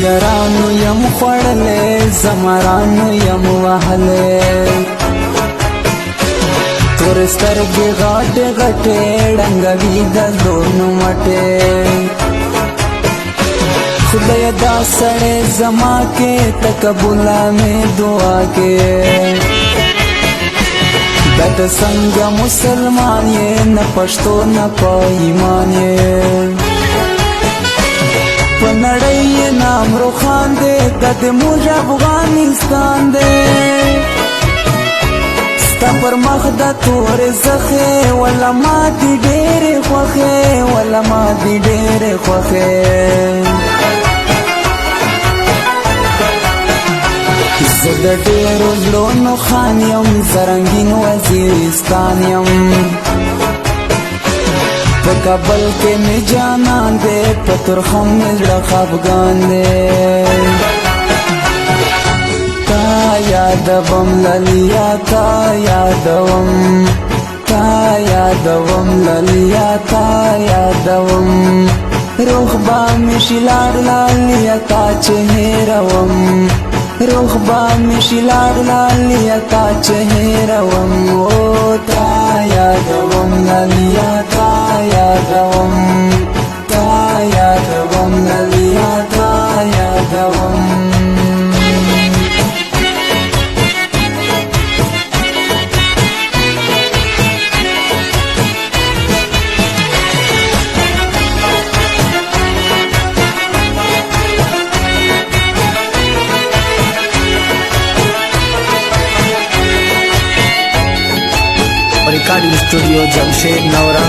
یارانو یم خوړلې زمرانو یم وهلې تور سترګې غاټې غټې ډنګوي د لونو مټې خدای دا سړی زما کې تقبله مې دعا کې د څنګه مسلمان یې نه پښتو نه په ایمان یې په نړۍ یې نام روښان دی د موږ افغانستان دی ستا پر مخ د تورې زخې وله ما دي ډېرې خوښې وله ما دي ډېرې خوښې زه د ډېرو زړونو خان یم زرنګین وزیرستان یم په کابل کې مې جانان دی په ترخم مې زړه خفګان دی تا یادوم للیا تا یادوم تا یادوم للیا تا یادوم روح با مې شي لاړ لالیا تا چې هېروم روح با مې شي لاړ لالیا تا چې هېروم او تا یادوم لالیا تا یادوم تا یادوم لالیا تا یادوم recording studio Jamshed नौरा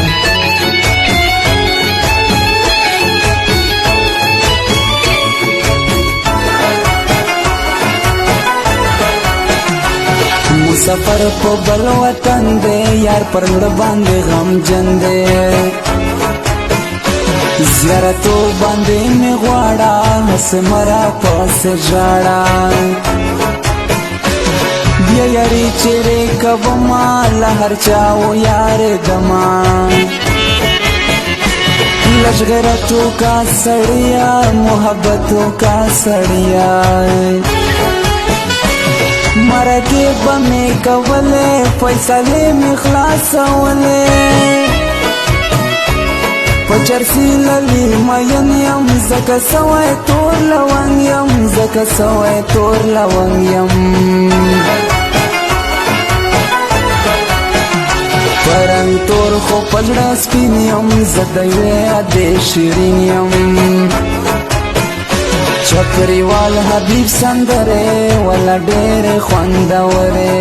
मुसफर को बल वतन दे यार पर बांधे गम जन दे ज़ियारतो बांधे में ग्वाड़ा हंस मरा पास जाड़ा بیا یاری چیرې کوما لهر چاو یار دما لږ غیرتو کا سړیا محبتو کا سړیا مرګې به مې کولې فیصلې مې خلاصولې په چرسي للي مین یم ځکه سوی تور لونګ یم ځکه سوی تور لونګ یم پرنګ تور خو پزړه سپین یم زه د یوې ادې شیرین یم چپریوال حبیب سندرې وله ډېرې خوندورې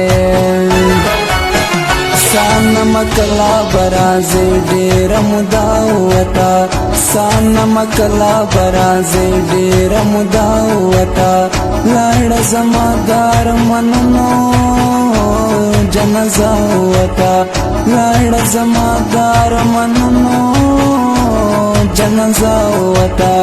سانمکلا برازې ډېره موده وته سانمکلا برازې ډېره موده وته لاړه زما د ارمانونو جنازه وته لاړه زما د ارمانونو جنازه وته